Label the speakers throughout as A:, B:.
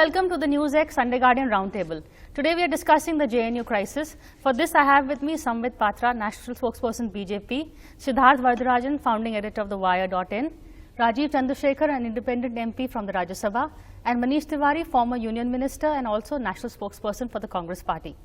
A: welcome to the NewsX Sunday Guardian Roundtable. Today we are discussing the JNU crisis. For this I have with me Sambit, Patra, National Spokesperson BJP, Siddharth Varadarajan, founding editor of the Wire.in, Rajeev Chandrasekhar, an independent MP from the Rajya Sabha, and Manish Tewari, former Union Minister and also National Spokesperson for the Congress Party.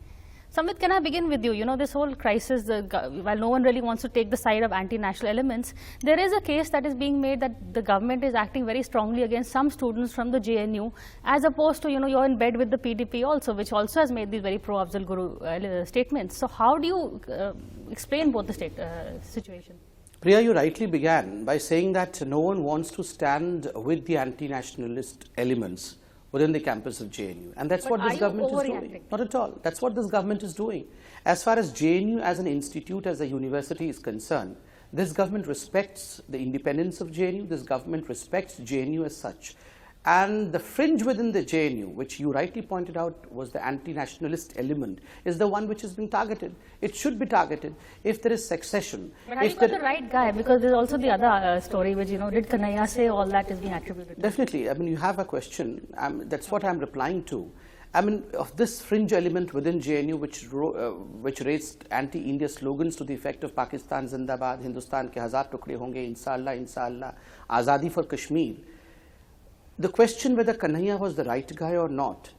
A: Sambit, can I begin with you? You know, this whole crisis, while no one really wants to take the side of anti-national elements, there is a case that is being made that the government is acting very strongly against some students from the JNU, as opposed to, you're in bed with the PDP also, which also has made these very pro-Afzal Guru statements. So how do you explain both the situation?
B: Priya, you rightly began by saying that no one wants to stand with the anti-nationalist elements within the campus of JNU. And that's what this government is doing. Not at all. That's what this government is doing. As far as JNU as an institute, as a university is concerned, this government respects the independence of JNU. This government respects JNU as such. And the fringe within the JNU, which you rightly pointed out was the anti-nationalist element, is the one which has been targeted. It should be targeted if there is succession.
A: But have you got the right guy? Because there's also the other story which, did Kanhaiya say all that is being attributed to?
B: Definitely. I mean, you have a question. That's what I'm replying to. I mean, of this fringe element within JNU which raised anti-India slogans to the effect of Pakistan Zindabad, Hindustan ke hazar tukde honge, inshallah, inshallah, Azadi for Kashmir. The question whether Kanhaiya was the right guy or not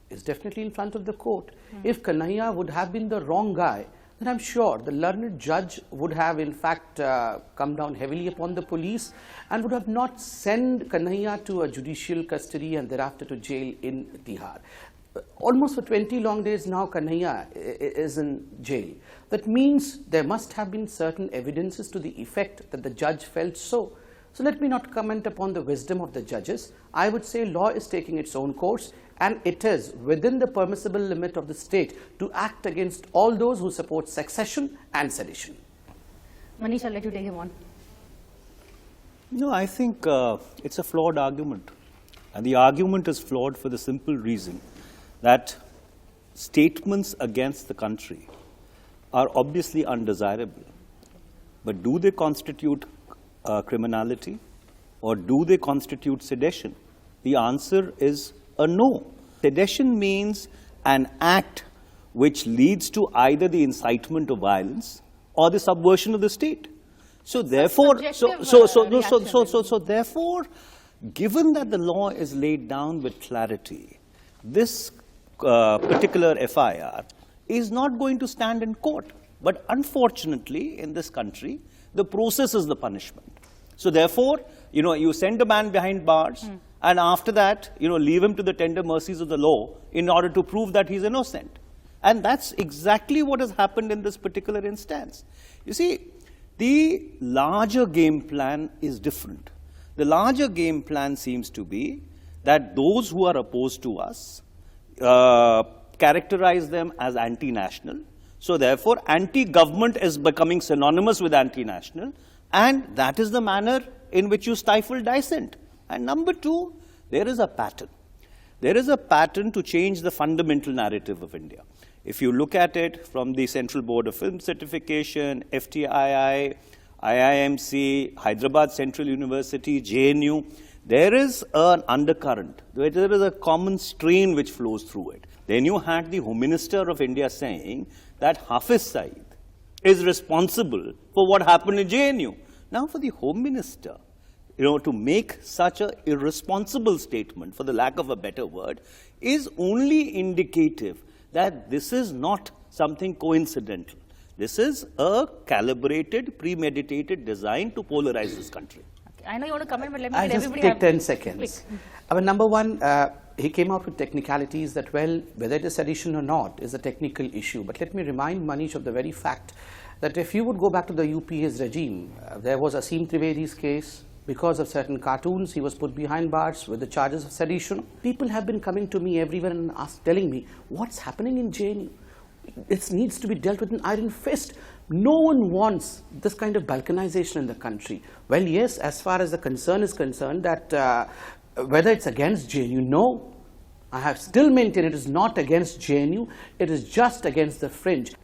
B: is definitely in front of the court. If Kanhaiya would have been the wrong guy, then I'm sure the learned judge would have in fact come down heavily upon the police and would have not sent Kanhaiya to a judicial custody and thereafter to jail in Tihar. Almost for 20 long days now Kanhaiya is in jail. That means there must have been certain evidences to the effect that the judge felt so. So let me not comment upon the wisdom of the judges. I would say law is taking its own course and it is within the permissible limit of the state to act against all those who support secession and sedition.
A: Manish, I'll let you take him on.
C: No, I think it's a flawed argument. And the argument is flawed for the simple reason that statements against the country are obviously undesirable. But do they constitute criminality, or do they constitute sedition? The answer is a no. Sedition means an act which leads to either the incitement of violence or the subversion of the state. So therefore, therefore, given that the law is laid down with clarity, this particular FIR is not going to stand in court. But unfortunately, in this country, the process is the punishment. So therefore, you send a man behind bars and after that, leave him to the tender mercies of the law in order to prove that he's innocent. And that's exactly what has happened in this particular instance. You see, the larger game plan is different. The larger game plan seems to be that those who are opposed to us characterize them as anti-national. So therefore, anti-government is becoming synonymous with anti-national, and that is the manner in which you stifle dissent. And number two, there is a pattern. There is a pattern to change the fundamental narrative of India. If you look at it from the Central Board of Film Certification, FTII, IIMC, Hyderabad Central University, JNU, there is an undercurrent. There is a common strain which flows through it. Then you had the Home Minister of India saying that Hafiz Saeed is responsible for what happened in JNU. Now for the Home Minister, to make such an irresponsible statement, for the lack of a better word, is only indicative that this is not something coincidental. This is a calibrated, premeditated design to polarize this country.
A: Okay. I know you want to comment, but let me
B: I'll just take 10 seconds. I mean, number one, he came out with technicalities that, well, whether it is sedition or not is a technical issue. But let me remind Manish of the very fact that if you would go back to the UPA's regime, there was Asim Trivedi's case. Because of certain cartoons, he was put behind bars with the charges of sedition. People have been coming to me everywhere and telling me, what's happening in JNU? It needs to be dealt with an iron fist. No one wants this kind of balkanization in the country. Well, yes, as far as the concern is concerned, that whether it's against JNU, no. I have still maintained it is not against JNU, it is just against the fringe.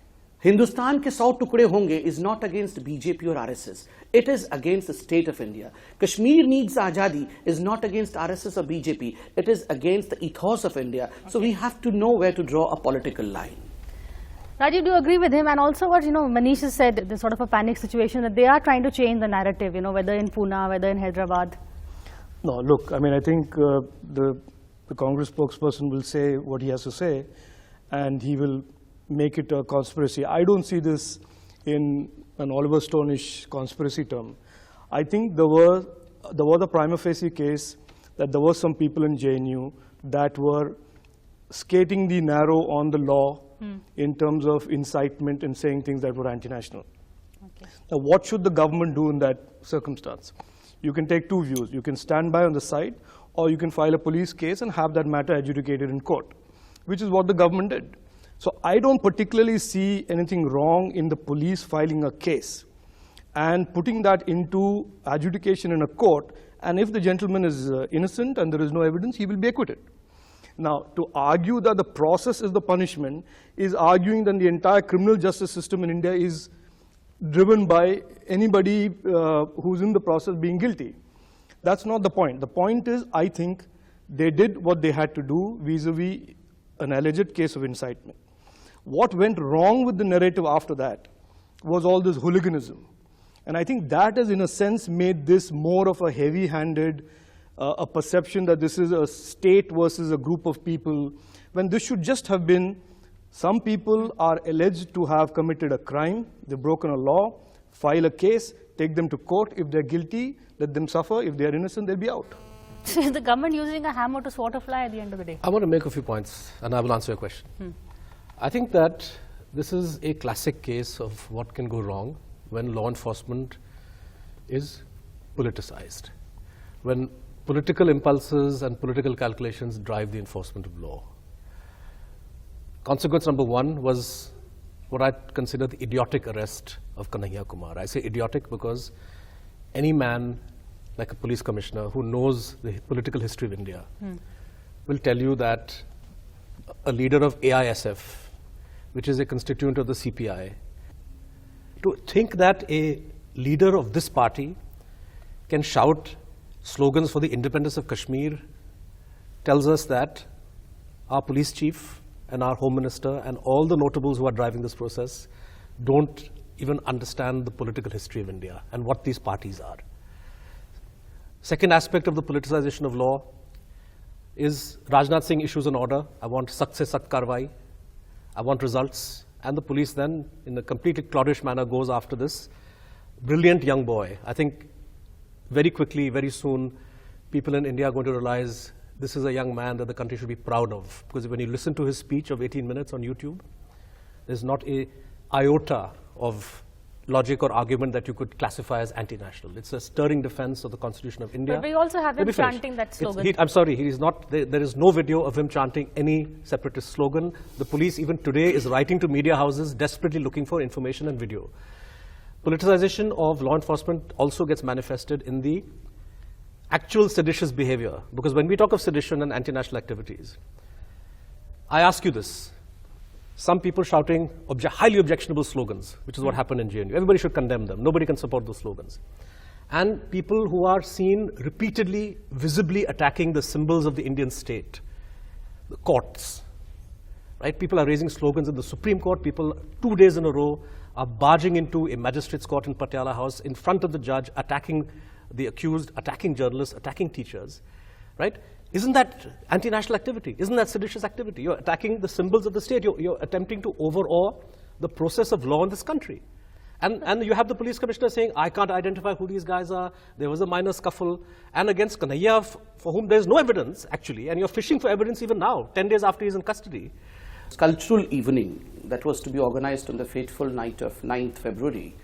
B: Hindustan के 100 टुकड़े होंगे is not against BJP or RSS. It is against the state of India. Kashmir needs Azadi is not against RSS or BJP. It is against the ethos of India. So we have to know where to draw a political line.
A: Rajeev, do you agree with him? And also what, Manish has said, there's sort of a panic situation that they are trying to change the narrative, whether in Pune, whether in Hyderabad.
D: No, look, I mean, I think the Congress spokesperson will say what he has to say, and he will make it a conspiracy. I don't see this in an Oliver Stone-ish conspiracy term. I think there was a prima facie case that there were some people in JNU that were skating the narrow on the law in terms of incitement and saying things that were anti-national. Okay. Now, what should the government do in that circumstance? You can take two views. You can stand by on the side, or you can file a police case and have that matter adjudicated in court, which is what the government did. So I don't particularly see anything wrong in the police filing a case and putting that into adjudication in a court, and if the gentleman is innocent and there is no evidence, he will be acquitted. Now, to argue that the process is the punishment is arguing that the entire criminal justice system in India is driven by anybody who's in the process being guilty. That's not the point. The point is, I think they did what they had to do vis-a-vis an alleged case of incitement. What went wrong with the narrative after that was all this hooliganism. And I think that has, in a sense, made this more of a heavy-handed, a perception that this is a state versus a group of people, when this should just have been some people are alleged to have committed a crime, they've broken a law, file a case, take them to court. If they're guilty, let them suffer. If they're innocent, they'll be out.
A: So is the government using a hammer to swat a fly at the end of the day?
E: I want to make a few points, and I will answer your question. I think that this is a classic case of what can go wrong when law enforcement is politicized, when political impulses and political calculations drive the enforcement of law. Consequence number one was what I consider the idiotic arrest of Kanhaiya Kumar. I say idiotic because any man like a police commissioner who knows the political history of India will tell you that a leader of AISF, which is a constituent of the CPI, to think that a leader of this party can shout slogans for the independence of Kashmir tells us that our police chief and our home minister and all the notables who are driving this process don't even understand the political history of India and what these parties are. Second aspect of the politicization of law is Rajnath Singh issues an order. I want sakt se sakt karwai. I want results. And the police then, in a completely cloddish manner, goes after this brilliant young boy. I think very quickly, very soon, people in India are going to realize this is a young man that the country should be proud of. Because when you listen to his speech of 18 minutes on YouTube, there's not an iota of logic or argument that you could classify as anti-national. It's a stirring defense of the Constitution of India.
A: But we also have him chanting that slogan.
E: I'm sorry, he is not, there is no video of him chanting any separatist slogan. The police even today is writing to media houses desperately looking for information and video. Politicization of law enforcement also gets manifested in the actual seditious behavior. Because when we talk of sedition and anti-national activities, I ask you this. Some people shouting highly objectionable slogans, which is what happened in JNU. Everybody should condemn them. Nobody can support those slogans. And people who are seen repeatedly, visibly attacking the symbols of the Indian state, the courts, right? People are raising slogans in the Supreme Court. People 2 days in a row are barging into a magistrate's court in Patiala House in front of the judge, attacking the accused, attacking journalists, attacking teachers, right? Isn't that anti-national activity? Isn't that seditious activity? You're attacking the symbols of the state. You're attempting to overawe the process of law in this country. And you have the police commissioner saying, I can't identify who these guys are. There was a minor scuffle. And against Kanhaiya, for whom there's no evidence, actually, and you're fishing for evidence even now, 10 days after he's in custody.
B: Cultural evening that was to be organized on the fateful night of 9th February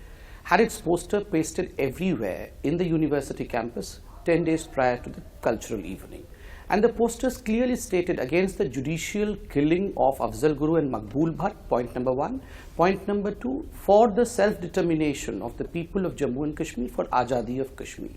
B: had its poster pasted everywhere in the university campus 10 days prior to the cultural evening. And the posters clearly stated against the judicial killing of Afzal Guru and Maqbool Bhatt, point number one. Point number two, for the self-determination of the people of Jammu and Kashmir, for Azadi of Kashmir.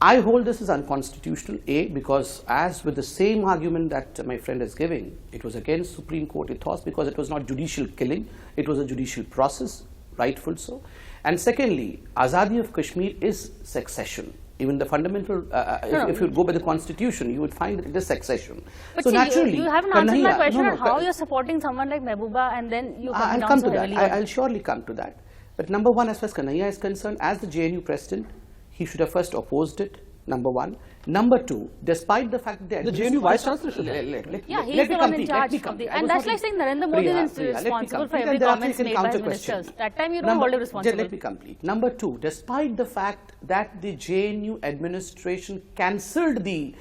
B: I hold this as unconstitutional, A, because as with the same argument that my friend is giving, it was against Supreme Court ethos because it was not judicial killing, it was a judicial process, rightful so. And secondly, Azadi of Kashmir is succession. Even the fundamental, if you go by the constitution, you would find that it is succession.
A: But
B: so
A: see,
B: naturally,
A: you haven't answered my question on how
B: no,
A: you're supporting someone like Mehbooba and then you come
B: I'll
A: down
B: come
A: so
B: to that.
A: heavily.
B: I'll surely come to that. But number one, as far as Kanhaiya is concerned, as the JNU president, he should have first opposed it, number one. Number two, despite the fact that
E: The JNU Vice Chancellor should have.
A: Yeah, he's the one in charge of the, and that's like saying Narendra Modi is responsible for every comment made by his ministers. That time you don't hold him responsible.
B: Let me complete. Number two, despite the fact that the JNU administration cancelled the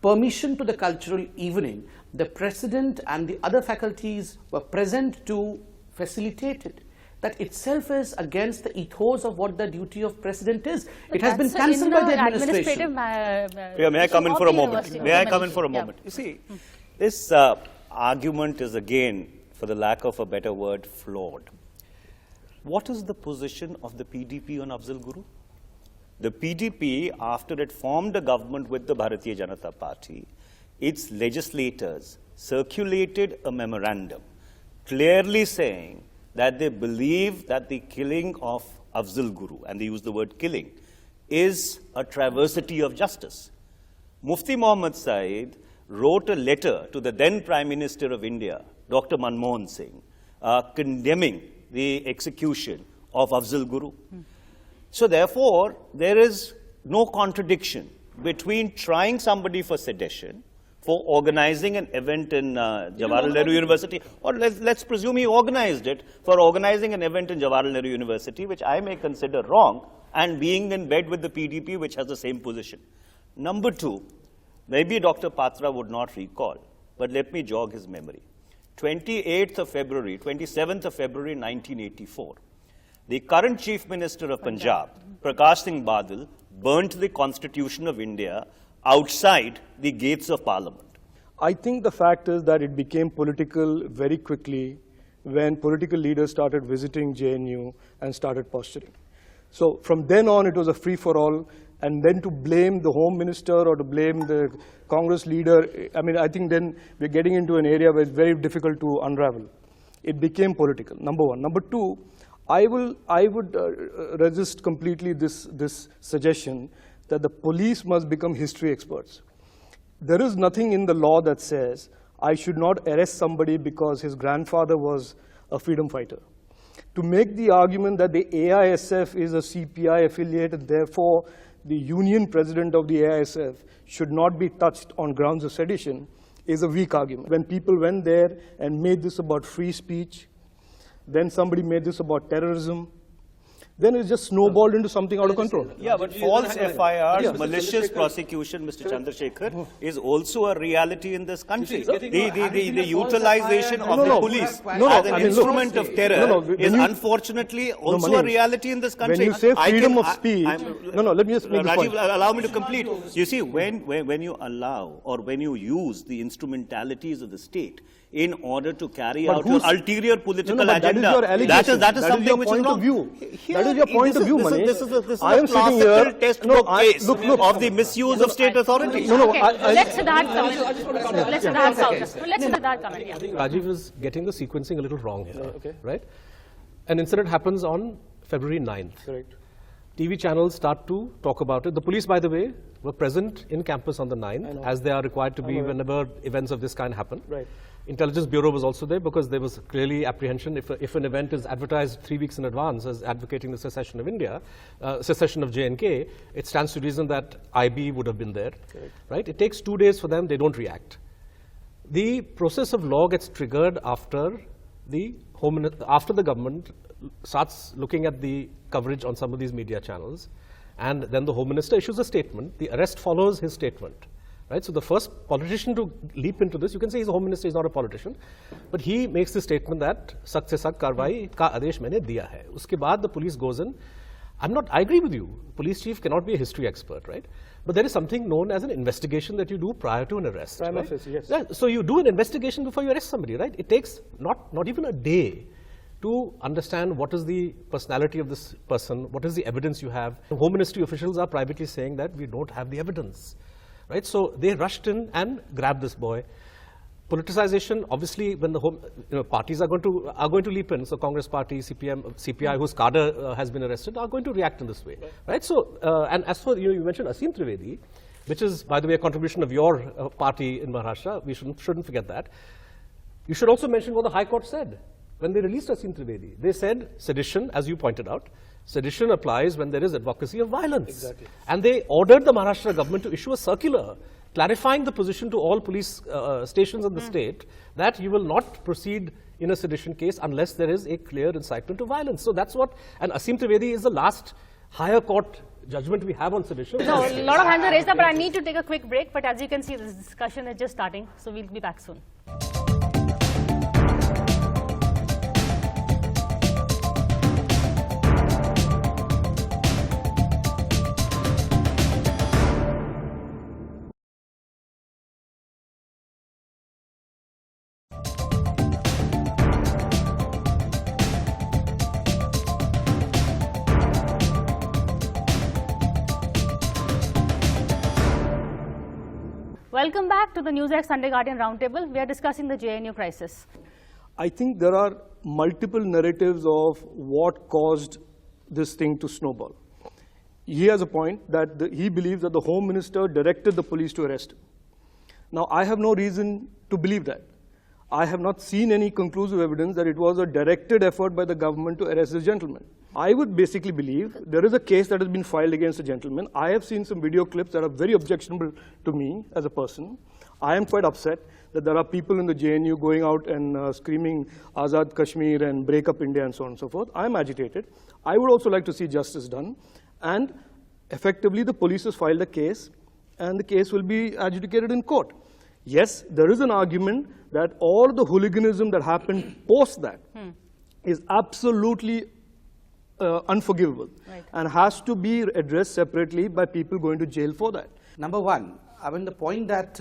B: permission to the cultural evening, the president and the other faculties were present to facilitate it. That itself is against the ethos of what the duty of president is.
A: But
B: it has been
A: that's
B: cancelled by the
A: administrative
B: administration.
C: Yeah, may I come in
A: of
C: for
A: the
C: a moment?
A: university,
C: May I
A: of the
C: come in for a
A: ministry.
C: moment? You see, this argument is again, for the lack of a better word, flawed. What is the position of the PDP on Afzal Guru? The PDP, after it formed a government with the Bharatiya Janata Party, its legislators circulated a memorandum clearly saying that they believe that the killing of Afzal Guru, and they use the word killing, is a travesty of justice. Mufti Muhammad Saeed wrote a letter to the then Prime Minister of India, Dr. Manmohan Singh, condemning the execution of Afzal Guru. So therefore, there is no contradiction between trying somebody for sedition, for organizing an event in Jawaharlal Nehru University, or let's presume he organized it for organizing an event in Jawaharlal Nehru University, which I may consider wrong, and being in bed with the PDP, which has the same position. Number two, maybe Dr. Patra would not recall, but let me jog his memory. 27th of February 1984, the current Chief Minister of Punjab, Prakash Singh Badal, burnt the Constitution of India outside the gates of Parliament.
D: I think the fact is that it became political very quickly when political leaders started visiting JNU and started posturing. So from then on, it was a free-for-all, and then to blame the Home Minister or to blame the Congress leader, I mean, I think then we're getting into an area where it's very difficult to unravel. It became political, number one. Number two, I would resist completely this suggestion that the police must become history experts. There is nothing in the law that says I should not arrest somebody because his grandfather was a freedom fighter. To make the argument that the AISF is a CPI affiliate and therefore the union president of the AISF should not be touched on grounds of sedition is a weak argument. When people went there and made this about free speech, then somebody made this about terrorism, then it just snowballed into something out of control.
C: Yeah, but false FIRs, malicious prosecution, Mr. Chandrasekhar, is also a reality in this country. The utilization of the police as an instrument of terror is unfortunately also a reality in this country.
D: When you say freedom of speech, let me just make this point.
C: Rajeev, allow me to complete. You see, when you allow or when you use the instrumentalities of the state in order to carry out your ulterior political agenda, that is something which is wrong.
D: That is your point of view, Manish.
C: This is a classical textbook case of the misuse of state authority.
A: Let Siddharth come in. Let Siddharth come in.
E: I think Rajeev is getting the sequencing a little wrong here, right? An incident happens on February 9th.
D: Correct.
E: TV channels start to talk about it. The police, by the way, were present in campus on the 9th, as they are required to be whenever events of this kind happen.
D: Right.
E: Intelligence Bureau was also there because there was clearly apprehension if an event is advertised 3 weeks in advance as advocating the secession of India, secession of J&K, it stands to reason that IB would have been there, right? It takes 2 days for them, they don't react. The process of law gets triggered after the government starts looking at the coverage on some of these media channels, and then the Home Minister issues a statement. The arrest follows his statement. Right? So the first politician to leap into this, you can say he's a Home Minister, he's not a politician, but he makes the statement that सख्त से सख्त कार्रवाई का आदेश मैंने दिया है. उसके बाद the police goes in. I agree with you. Police chief cannot be a history expert, right? But there is something known as an investigation that you do prior to an arrest.
D: Prima facie, yes.
E: Yeah, so you do an investigation before you arrest somebody, right? It takes not even a day to understand what is the personality of this person, what is the evidence you have. The Home Ministry officials are privately saying that we don't have the evidence, right? So they rushed in and grabbed this boy. Politicization, obviously, when the parties are going to leap in. So Congress Party, CPI, whose cadre has been arrested, are going to react in this way, right? So, and as for you mentioned Asim Trivedi, which is, by the way, a contribution of your party in Maharashtra. We shouldn't forget that. You should also mention what the High Court said when they released Asim Trivedi. They said sedition, as you pointed out, sedition applies when there is advocacy of violence.
D: Exactly.
E: And they ordered the Maharashtra government to issue a circular clarifying the position to all police stations in the state that you will not proceed in a sedition case unless there is a clear incitement to violence. So that's what, and Asim Trivedi is the last higher court judgment we have on sedition.
A: No, a lot of hands are raised up, but I need to take a quick break. But as you can see, this discussion is just starting, so we'll be back soon. Welcome back to the NewsX Sunday Guardian Roundtable. We are discussing the JNU crisis.
D: I think there are multiple narratives of what caused this thing to snowball. He has a point that he believes that the Home Minister directed the police to arrest him. Now, I have no reason to believe that. I have not seen any conclusive evidence that it was a directed effort by the government to arrest this gentleman. I would basically believe there is a case that has been filed against a gentleman. I have seen some video clips that are very objectionable to me as a person. I am quite upset that there are people in the JNU going out and screaming Azad Kashmir and break up India and so on and so forth. I am agitated. I would also like to see justice done. And effectively, the police has filed a case, and the case will be adjudicated in court. Yes, there is an argument that all the hooliganism that happened post that is absolutely unforgivable, and has to be addressed separately by people going to jail for that.
B: Number one, I mean, the point that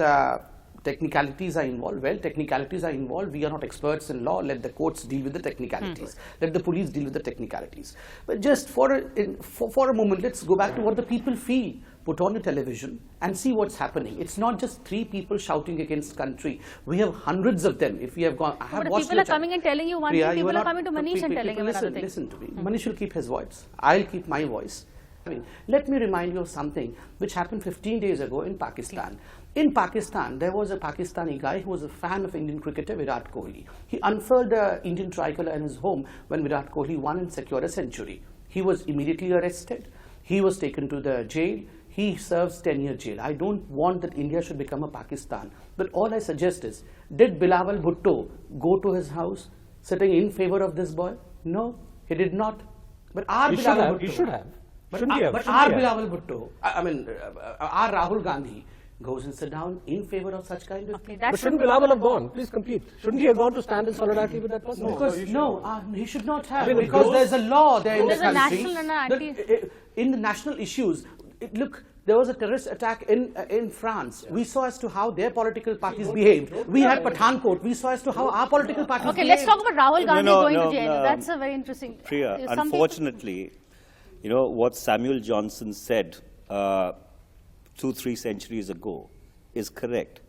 B: technicalities are involved, well, technicalities are involved. We are not experts in law. Let the courts deal with the technicalities. Let the police deal with the technicalities. But just for a moment, let's go back to what the people feel. Put on the television and see what's happening. It's not just 3 people shouting against country. We have hundreds of them. If we have gone, I have watched
A: people are coming and telling you one
B: Priya,
A: thing, people are coming to Manish and telling him another thing.
B: Listen to me. Manish will keep his voice. I'll keep my voice. I mean, let me remind you of something which happened 15 days ago in Pakistan. In Pakistan, there was a Pakistani guy who was a fan of Indian cricketer Virat Kohli. He unfurled the Indian tricolour in his home when Virat Kohli won and secured a century. He was immediately arrested. He was taken to the jail. He serves 10-year jail. I don't want that India should become a Pakistan. But all I suggest is, did Bilawal Bhutto go to his house sitting in favor of this boy? No, he did not. But our Bilawal Bhutto.
E: He should have.
B: But our Bilawal Bhutto, our Rahul Gandhi, goes and sit down in favor of such kind of people.
E: But shouldn't Bilawal have gone? Please complete. Shouldn't he have gone to stand in solidarity with that person?
B: He should not have. Because there's a law there in the country.
A: National and anti.
B: In the national issues, look, there was a terrorist attack in France. We saw as to how their political parties behaved. We had Pathankot. We saw as to how our political parties behaved.
A: Okay, let's talk about Rahul Gandhi going to JNU. That's a very interesting.
C: Priya, unfortunately, you know, what Samuel Johnson said 2-3 centuries ago is correct.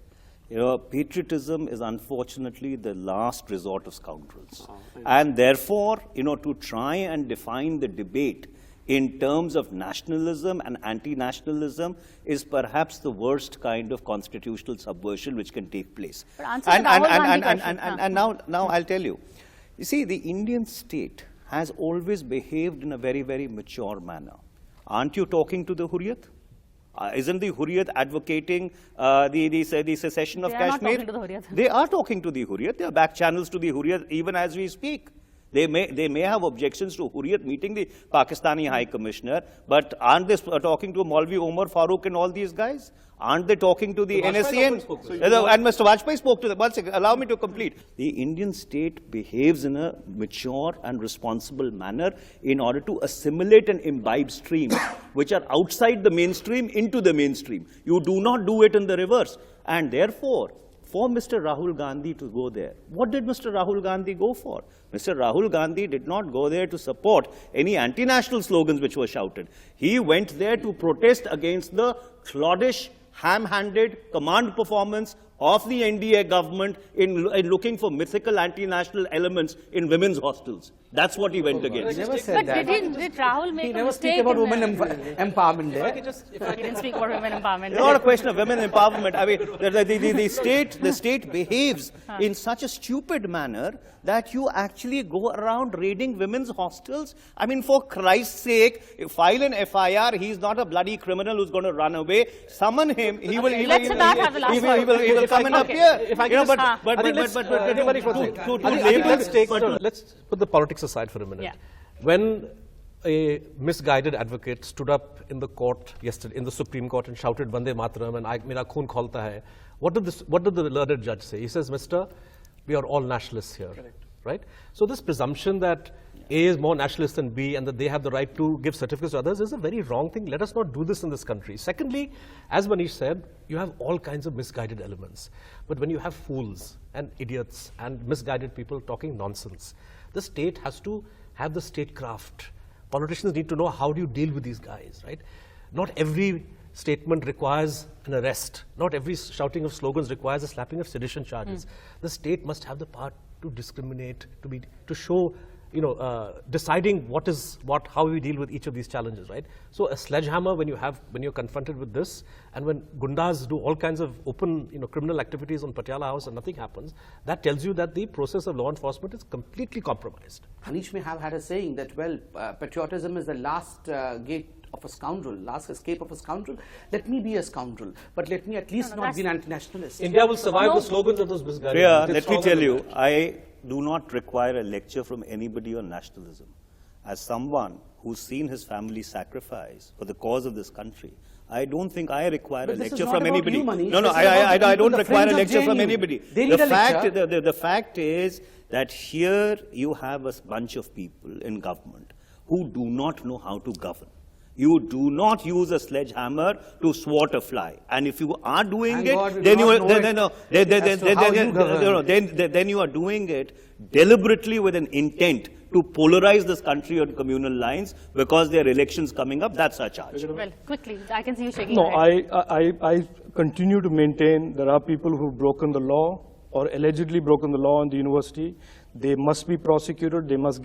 C: You know, patriotism is unfortunately the last resort of scoundrels. And therefore, you know, to try and define the debate in terms of nationalism and anti-nationalism is perhaps the worst kind of constitutional subversion which can take place. And now I'll tell you. You see, the Indian state has always behaved in a very, very mature manner. Aren't you talking to the Hurriyat? Isn't the Hurriyat advocating the secession of Kashmir?
A: They are not talking to the Hurriyat.
C: They are talking to the Hurriyat. There are back channels to the Hurriyat even as we speak. They may have objections to Hurriyat meeting the Pakistani High Commissioner, but aren't they talking to Maulvi Omar Farooq and all these guys? Aren't they talking to the NSCN? And Mr. Vajpayee spoke to them. One second, allow me to complete. The Indian state behaves in a mature and responsible manner in order to assimilate and imbibe streams which are outside the mainstream into the mainstream. You do not do it in the reverse. And therefore, for Mr. Rahul Gandhi to go there. What did Mr. Rahul Gandhi go for? Mr. Rahul Gandhi did not go there to support any anti-national slogans which were shouted. He went there to protest against the cloddish, ham-handed command performance of the NDA government in looking for mythical anti-national elements in women's hostels. That's what he went against.
B: He never said that.
A: Did Rahul make
B: He
A: a
B: never
A: mistake?
B: speak about
A: in
B: women empowerment there.
A: He didn't speak about women empowerment.
C: It's not a question of women empowerment. I mean, the state behaves in such a stupid manner that you actually go around raiding women's hostels. I mean, for Christ's sake, file an FIR. He's not a bloody criminal who's going to run away. Summon him. He will.
A: Let Siddharth have the last word.
C: He will come and appear.
E: If I can let's put the politics aside for a minute.
A: Yeah.
E: When a misguided advocate stood up in the court yesterday, in the Supreme Court, and shouted "Vande Mataram" and "Mera khoon kholta hai," what did the learned judge say? He says, "Mister, we are all nationalists here." Correct. Right? So this presumption that A is more nationalist than B and that they have the right to give certificates to others is a very wrong thing. Let us not do this in this country. Secondly, as Manish said, you have all kinds of misguided elements. But when you have fools and idiots and misguided people talking nonsense, the state has to have the statecraft. Politicians need to know how do you deal with these guys, right? Not every statement requires an arrest. Not every shouting of slogans requires a slapping of sedition charges. The state must have the power to discriminate, to show, deciding what is what, how we deal with each of these challenges, right? So a sledgehammer when you're confronted with this, and when gundas do all kinds of open, criminal activities on Patiala House and nothing happens, that tells you that the process of law enforcement is completely compromised.
B: Manish may have had a saying that, well, patriotism is the last gate of a scoundrel, last escape of a scoundrel. Let me be a scoundrel, but let me at least not be an anti-nationalist.
E: India will survive the slogans of those misguided.
C: Priya, let me tell you, I do not require a lecture from anybody on nationalism. As someone who's seen his family sacrifice for the cause of this country, I don't think I require a lecture from anybody. I don't require a lecture from anybody. The fact is that here you have a bunch of people in government who do not know how to govern. You do not use a sledgehammer to swat a fly, and if you are doing then you are doing it deliberately with an intent to polarize this country on communal lines because there are elections coming up. That's our charge.
A: Well, quickly, I can see you shaking
D: No,
A: your head.
D: I continue to maintain there are people who've broken the law or allegedly broken the law in the university. They must be prosecuted. They must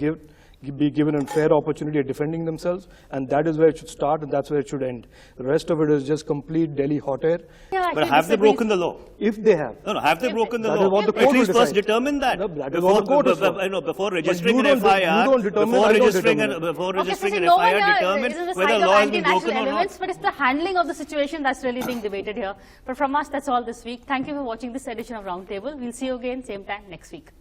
D: be given a fair opportunity of defending themselves, and that is where it should start, and that's where it should end. The rest of it is just complete Delhi hot air.
A: Yeah,
C: but have they broken the law?
D: If they have.
C: No, have they broken the
D: That
C: law?
D: is what the court
C: At least
D: will
C: first
D: decide.
C: determine that.
D: No, that is what the court is for.
C: Before registering an
D: you don't
C: FIR,
D: determine,
C: before
D: I don't
C: registering
D: determine.
C: an
A: Okay, so
C: FIR,
A: no one here
C: determine
A: is on the
C: whether
A: side of
C: law has been
A: anti-national
C: broken or not.
A: elements, but it's the handling of the situation that's really being debated here. But from us, that's all this week. Thank you for watching this edition of Roundtable. We'll see you again same time next week.